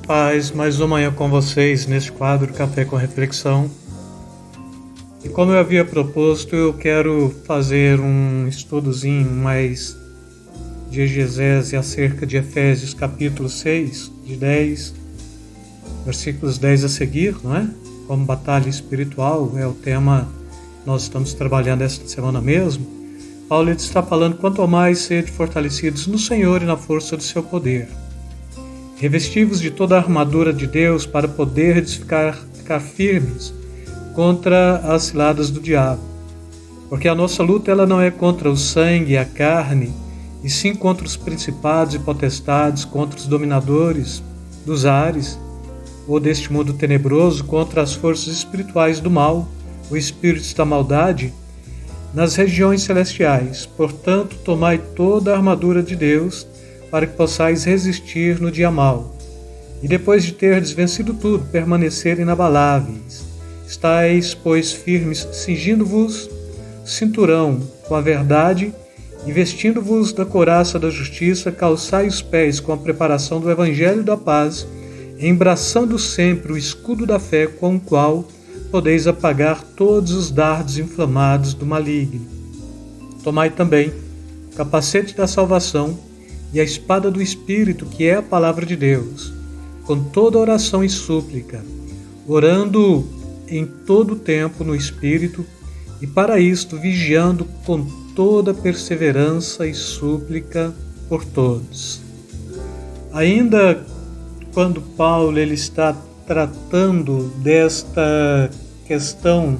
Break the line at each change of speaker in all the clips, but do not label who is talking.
Paz, mais uma manhã com vocês neste quadro Café com Reflexão. E como eu havia proposto, eu quero fazer um estudozinho mais de exegese acerca de Efésios capítulo 6, de 10, versículos 10 a seguir, não é? Como batalha espiritual é o tema que nós estamos trabalhando esta semana mesmo. Paulo está falando: quanto mais sede fortalecidos no Senhor e na força do seu poder. Revestivos de toda a armadura de Deus para poderes ficar firmes contra as ciladas do diabo. Porque a nossa luta ela não é contra o sangue e a carne, e sim contra os principados e potestades, contra os dominadores dos ares, ou deste mundo tenebroso, contra as forças espirituais do mal, os espíritos da maldade, nas regiões celestiais. Portanto, tomai toda a armadura de Deus, para que possais resistir no dia mau. E depois de terdes vencido tudo, permanecer inabaláveis. Estais, pois, firmes, cingindo-vos cinturão com a verdade e vestindo-vos da couraça da justiça, calçai os pés com a preparação do evangelho da paz, embraçando sempre o escudo da fé, com o qual podeis apagar todos os dardos inflamados do maligno. Tomai também o capacete da salvação e a espada do Espírito, que é a palavra de Deus, com toda oração e súplica, orando em todo o tempo no Espírito, e para isto vigiando com toda perseverança e súplica por todos. Ainda quando Paulo ele está tratando desta questão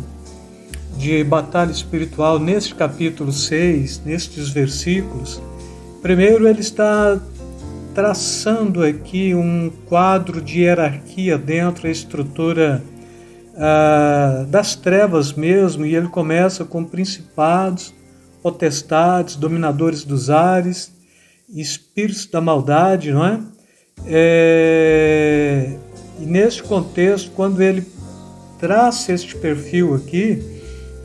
de batalha espiritual neste capítulo 6, nestes versículos, primeiro ele está traçando aqui um quadro de hierarquia dentro da estrutura das trevas mesmo, e ele começa com principados, potestades, dominadores dos ares, espíritos da maldade, não é? E neste contexto, quando ele traça este perfil aqui,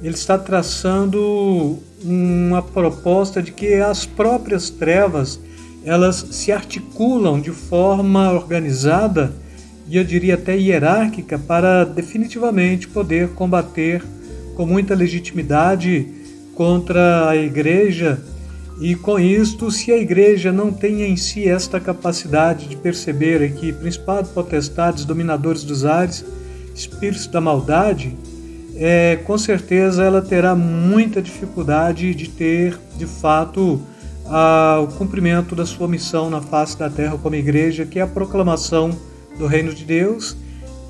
ele está traçando uma proposta de que as próprias trevas elas se articulam de forma organizada e eu diria até hierárquica para definitivamente poder combater com muita legitimidade contra a igreja. E com isto, se a igreja não tem em si esta capacidade de perceber aqui principados, potestades, dominadores dos ares, espíritos da maldade, com certeza ela terá muita dificuldade de ter, de fato, o cumprimento da sua missão na face da terra como igreja, que é a proclamação do reino de Deus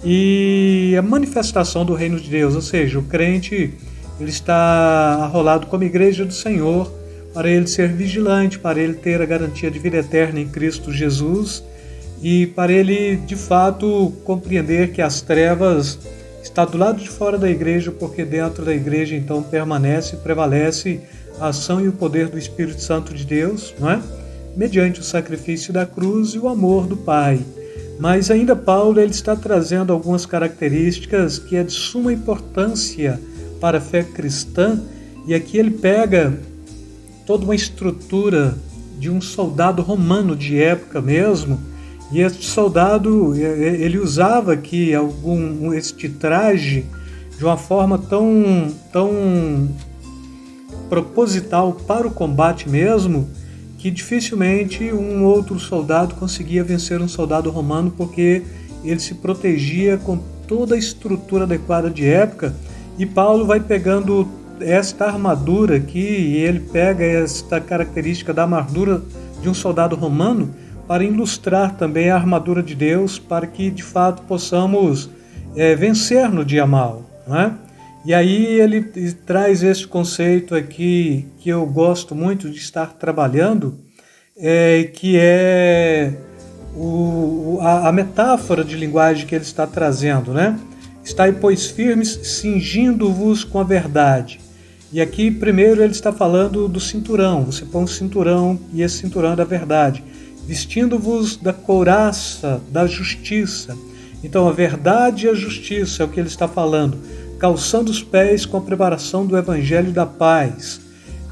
e a manifestação do reino de Deus. Ou seja, o crente ele está arrolado como igreja do Senhor para ele ser vigilante, para ele ter a garantia de vida eterna em Cristo Jesus e para ele, de fato, compreender que as trevas está do lado de fora da igreja, porque dentro da igreja então permanece e prevalece a ação e o poder do Espírito Santo de Deus, não é? Mediante o sacrifício da cruz e o amor do Pai. Mas ainda Paulo ele está trazendo algumas características que é de suma importância para a fé cristã, e aqui ele pega toda uma estrutura de um soldado romano de época mesmo, e este soldado, ele usava aqui este traje de uma forma tão proposital para o combate mesmo, que dificilmente um outro soldado conseguia vencer um soldado romano, porque ele se protegia com toda a estrutura adequada de época. E Paulo vai pegando esta armadura aqui, e ele pega esta característica da armadura de um soldado romano, para ilustrar também a armadura de Deus, para que de fato possamos vencer no dia mau, não é? E aí ele traz esse conceito aqui que eu gosto muito de estar trabalhando, que é a metáfora de linguagem que ele está trazendo, né? Estai, pois, firmes, cingindo-vos com a verdade. E aqui primeiro ele está falando do cinturão, você põe um cinturão e esse cinturão é da verdade. Vestindo-vos da couraça da justiça. Então a verdade e a justiça é o que ele está falando. Calçando os pés com a preparação do evangelho da paz.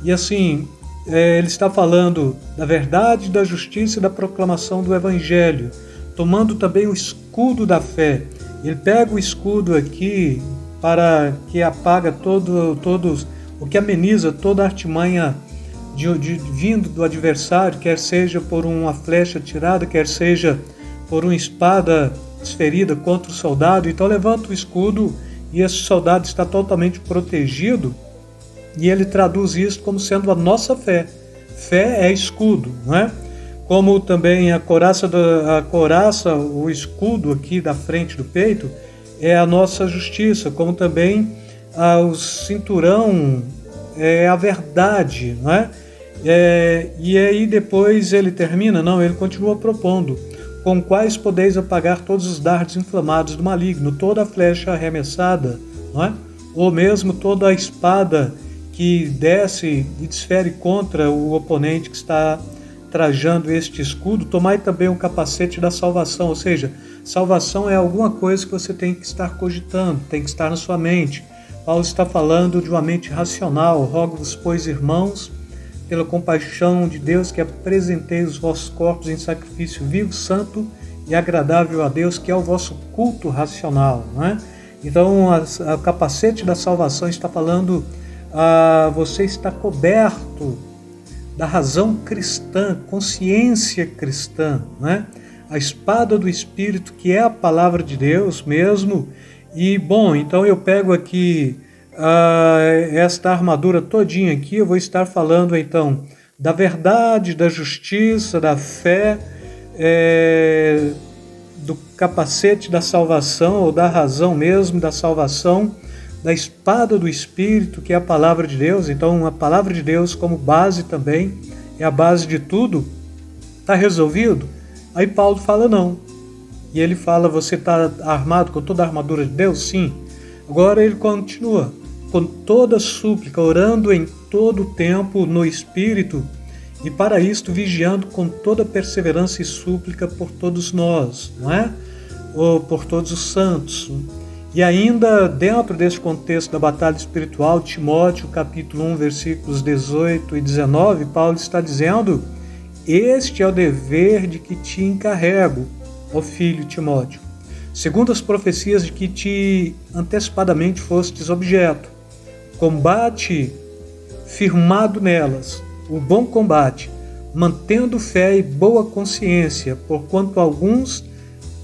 E assim, ele está falando da verdade, da justiça e da proclamação do evangelho. tomando também o escudo da fé. Ele pega o escudo aqui para que apaga o que ameniza toda a artimanha vindo do adversário, quer seja por uma flecha tirada, quer seja por uma espada desferida contra o soldado. Então levanta o escudo e esse soldado está totalmente protegido, e ele traduz isso como sendo a nossa fé. Fé é escudo, não é? Como também a couraça, o escudo aqui da frente do peito é a nossa justiça, como também o cinturão é a verdade, não é? E aí depois ele termina, ele continua propondo: com quais podeis apagar todos os dardos inflamados do maligno, toda a flecha arremessada, não é? Ou mesmo toda a espada que desce e desfere contra o oponente que está trajando este escudo. Tomai também o capacete da salvação, ou seja, salvação é alguma coisa que você tem que estar cogitando, tem que estar na sua mente. Paulo está falando de uma mente racional. Rogo-vos, pois, irmãos, pela compaixão de Deus, que apresenteis os vossos corpos em sacrifício vivo, santo e agradável a Deus, que é o vosso culto racional, não é? Então, o capacete da salvação está falando, você está coberto da razão cristã, consciência cristã, não é? A espada do Espírito, que é a palavra de Deus mesmo. E, bom, então eu pego aqui esta armadura todinha aqui. Eu vou estar falando então da verdade, da justiça, da fé, do capacete da salvação, ou da razão mesmo da salvação, da espada do Espírito, que é a palavra de Deus. Então a palavra de Deus como base também, é a base de tudo. Está resolvido? Aí Paulo fala não. E ele fala: você está armado com toda a armadura de Deus? Sim. Agora ele continua: com toda súplica, orando em todo o tempo no Espírito, e para isto vigiando com toda perseverança e súplica por todos nós, não é? Ou por todos os santos. E ainda dentro desse contexto da batalha espiritual, Timóteo, capítulo 1, versículos 18 e 19, Paulo está dizendo: este é o dever de que te encarrego, ó filho Timóteo, segundo as profecias de que te antecipadamente fostes objeto. Combate firmado nelas o bom combate, mantendo fé e boa consciência, porquanto alguns,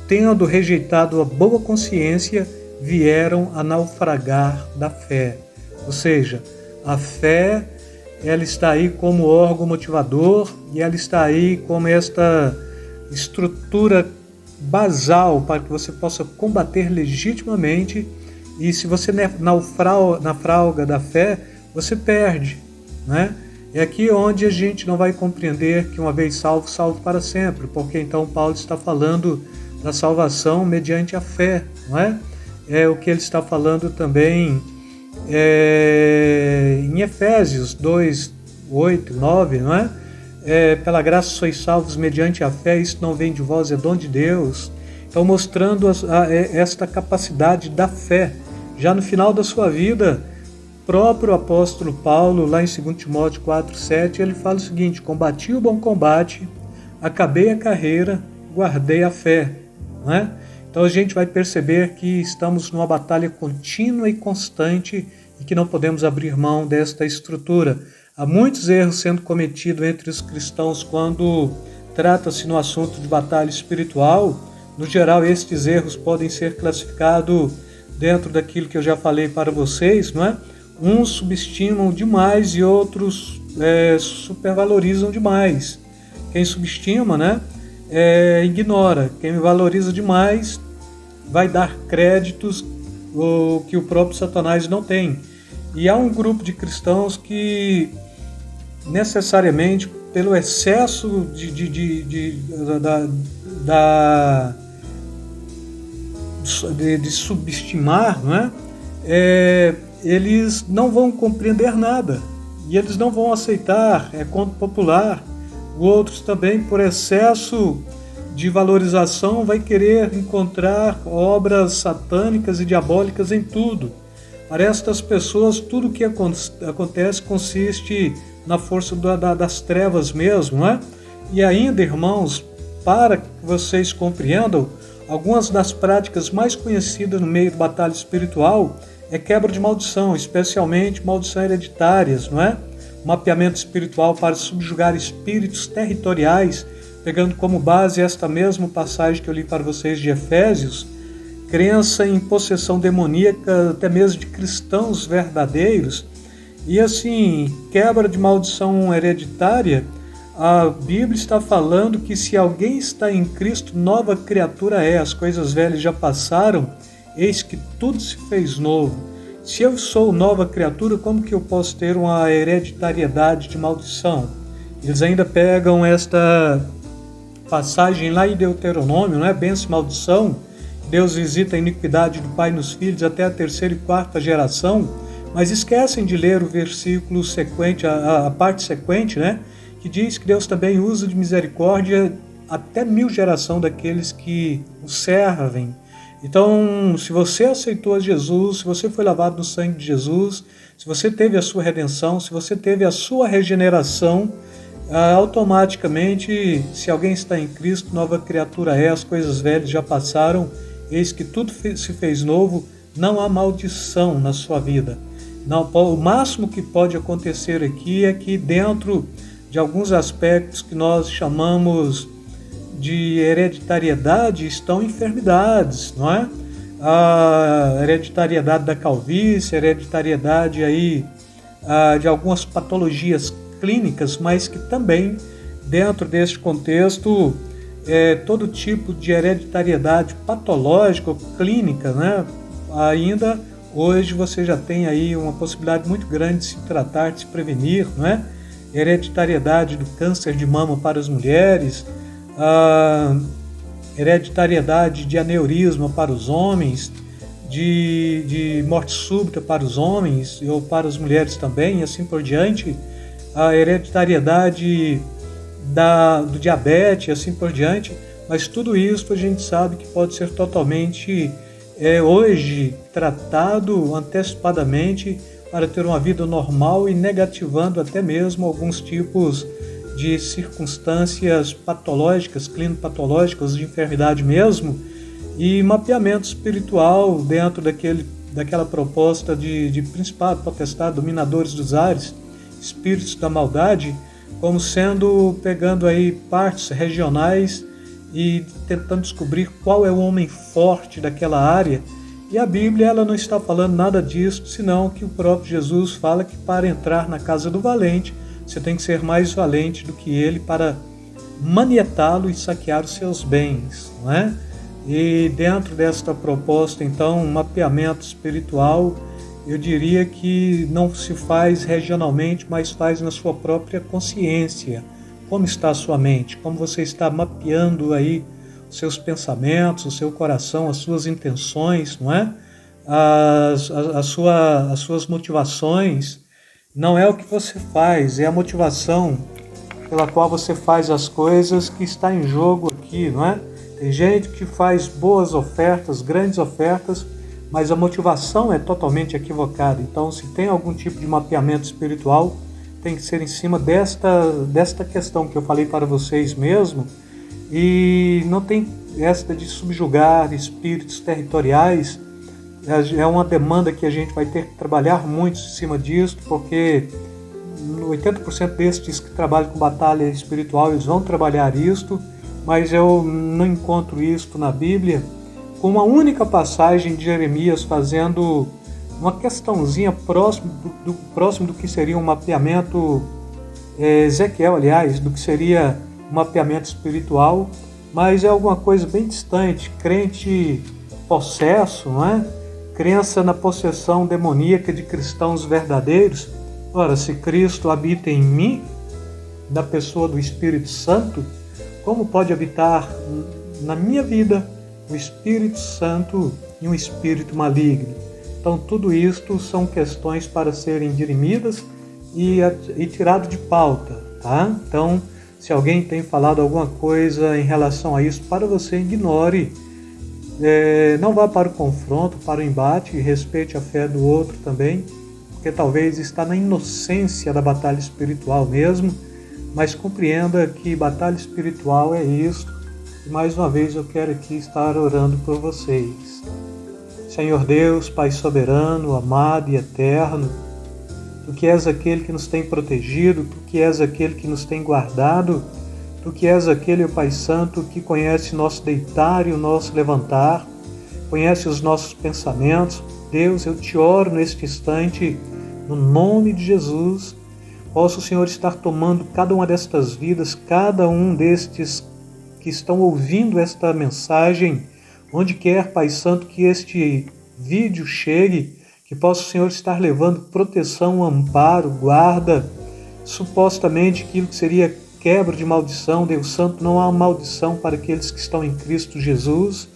tendo rejeitado a boa consciência, vieram a naufragar da fé. Ou seja, a fé, ela está aí como órgão motivador, e ela está aí como esta estrutura basal para que você possa combater legitimamente. E se você naufraga da fé, você perde, né? É aqui onde a gente não vai compreender que uma vez salvo, salvo para sempre, porque então Paulo está falando da salvação mediante a fé, não é? É o que ele está falando também em Efésios 2, 8, 9, não é? Pela graça sois salvos mediante a fé, isso não vem de vós, é dom de Deus. Então mostrando esta capacidade da fé. Já no final da sua vida, próprio apóstolo Paulo, lá em 2 Timóteo 4, 7, ele fala o seguinte: combati o bom combate, acabei a carreira, guardei a fé, não é? Então a gente vai perceber que estamos numa batalha contínua e constante, e que não podemos abrir mão desta estrutura. Há muitos erros sendo cometidos entre os cristãos quando trata-se no assunto de batalha espiritual. No geral, estes erros podem ser classificados dentro daquilo que eu já falei para vocês, não é? Uns subestimam demais e outros supervalorizam demais. Quem subestima, né, ignora. Quem valoriza demais vai dar créditos que o próprio Satanás não tem. E há um grupo de cristãos que necessariamente, pelo excesso de subestimar, não é? Eles não vão compreender nada e eles não vão aceitar, é conto popular. Outros também, por excesso de valorização, vai querer encontrar obras satânicas e diabólicas em tudo. Para estas pessoas, tudo o que acontece consiste na força das trevas mesmo, não é? E ainda, irmãos, para que vocês compreendam, algumas das práticas mais conhecidas no meio de batalha espiritual é quebra de maldição, especialmente maldições hereditárias, não é? Mapeamento espiritual para subjugar espíritos territoriais, pegando como base esta mesma passagem que eu li para vocês de Efésios, crença em possessão demoníaca até mesmo de cristãos verdadeiros, e assim, quebra de maldição hereditária. A Bíblia está falando que se alguém está em Cristo, nova criatura é, as coisas velhas já passaram, eis que tudo se fez novo. Se eu sou nova criatura, como que eu posso ter uma hereditariedade de maldição? Eles ainda pegam esta passagem lá em Deuteronômio, não é? Bênção e maldição, Deus visita a iniquidade do pai nos filhos até a terceira e quarta geração, mas esquecem de ler o versículo sequente, a parte sequente, né? Que diz que Deus também usa de misericórdia até 1000 gerações daqueles que o servem. Então, se você aceitou Jesus, se você foi lavado no sangue de Jesus, se você teve a sua redenção, se você teve a sua regeneração, automaticamente, se alguém está em Cristo, nova criatura é, as coisas velhas já passaram, eis que tudo se fez novo, não há maldição na sua vida. Não, o máximo que pode acontecer aqui é que dentro de alguns aspectos que nós chamamos de hereditariedade estão enfermidades, não é? A hereditariedade da calvície, a hereditariedade aí, de algumas patologias clínicas, mas que também, dentro deste contexto, todo tipo de hereditariedade patológica ou clínica, né? Ainda hoje você já tem aí uma possibilidade muito grande de se tratar, de se prevenir, não é? Hereditariedade do câncer de mama para as mulheres, a hereditariedade de aneurisma para os homens, de morte súbita para os homens ou para as mulheres também, e assim por diante, a hereditariedade do diabetes, e assim por diante, mas tudo isso a gente sabe que pode ser totalmente hoje tratado antecipadamente para ter uma vida normal e negativando até mesmo alguns tipos de circunstâncias patológicas, clínico-patológicas, de enfermidade mesmo, e mapeamento espiritual dentro daquela proposta de principado, potestade, dominadores dos ares, espíritos da maldade, como sendo, pegando aí partes regionais e tentando descobrir qual é o homem forte daquela área. E a Bíblia ela não está falando nada disso, senão que o próprio Jesus fala que para entrar na casa do valente, você tem que ser mais valente do que ele para manietá-lo e saquear os seus bens, não é? E dentro desta proposta, então, um mapeamento espiritual, eu diria que não se faz regionalmente, mas faz na sua própria consciência. Como está a sua mente? Como você está mapeando aí os seus pensamentos, o seu coração, as suas intenções, não é? As suas motivações. Não é o que você faz, é a motivação pela qual você faz as coisas que está em jogo aqui, não é? Tem gente que faz boas ofertas, grandes ofertas, mas a motivação é totalmente equivocada. Então, se tem algum tipo de mapeamento espiritual, tem que ser em cima desta questão que eu falei para vocês mesmo, e não tem esta de subjugar espíritos territoriais. É uma demanda que a gente vai ter que trabalhar muito em cima disso, porque 80% destes que trabalham com batalha espiritual, eles vão trabalhar isto, mas eu não encontro isto na Bíblia, com uma única passagem de Jeremias fazendo uma questãozinha próximo do que seria um mapeamento, Ezequiel, aliás, do que seria um mapeamento espiritual, mas é alguma coisa bem distante, crente possesso, não é? Crença na possessão demoníaca de cristãos verdadeiros. Ora, se Cristo habita em mim, na pessoa do Espírito Santo, como pode habitar na minha vida o Espírito Santo e um espírito maligno? Então, tudo isto são questões para serem dirimidas e tirado de pauta, tá? Então, se alguém tem falado alguma coisa em relação a isso, para você, ignore. Não vá para o confronto, para o embate, e respeite a fé do outro também, porque talvez está na inocência da batalha espiritual mesmo, mas compreenda que batalha espiritual é isso, E mais uma vez eu quero aqui estar orando por vocês. Senhor Deus, Pai soberano, amado e eterno, Tu que és aquele que nos tem protegido, Tu que és aquele que nos tem guardado, Tu que és aquele, ó Pai Santo, que conhece nosso deitar e o nosso levantar, conhece os nossos pensamentos. Deus, eu te oro neste instante, no nome de Jesus, possa o Senhor estar tomando cada uma destas vidas, cada um destes que estão ouvindo esta mensagem, onde quer, Pai Santo, que este vídeo chegue, que possa o Senhor estar levando proteção, amparo, guarda, supostamente aquilo que seria quebra de maldição. Deus Santo, não há maldição para aqueles que estão em Cristo Jesus.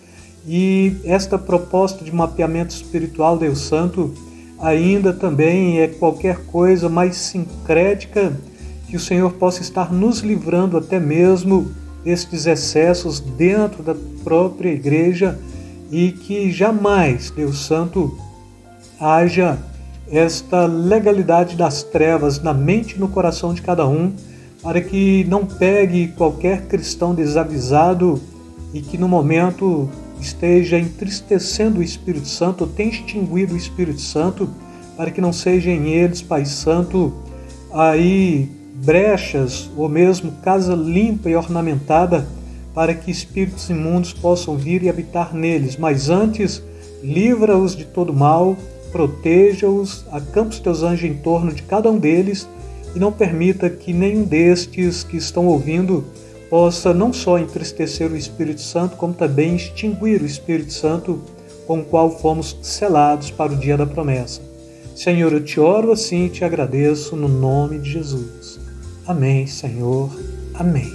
E esta proposta de mapeamento espiritual, Deus Santo, ainda também é qualquer coisa mais sincrética, que o Senhor possa estar nos livrando até mesmo destes excessos dentro da própria igreja, e que jamais, Deus Santo, haja esta legalidade das trevas na mente e no coração de cada um, para que não pegue qualquer cristão desavisado e que no momento esteja entristecendo o Espírito Santo, ou tenha extinguido o Espírito Santo, para que não seja em eles, Pai Santo, aí brechas ou mesmo casa limpa e ornamentada, para que espíritos imundos possam vir e habitar neles. Mas antes, livra-os de todo mal, proteja-os, acampa os teus anjos em torno de cada um deles, e não permita que nenhum destes que estão ouvindo possa não só entristecer o Espírito Santo, como também extinguir o Espírito Santo com o qual fomos selados para o dia da promessa. Senhor, eu te oro assim e te agradeço no nome de Jesus. Amém, Senhor. Amém.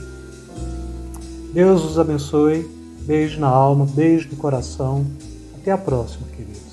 Deus os abençoe. Beijo na alma, beijo no coração. Até a próxima, queridos.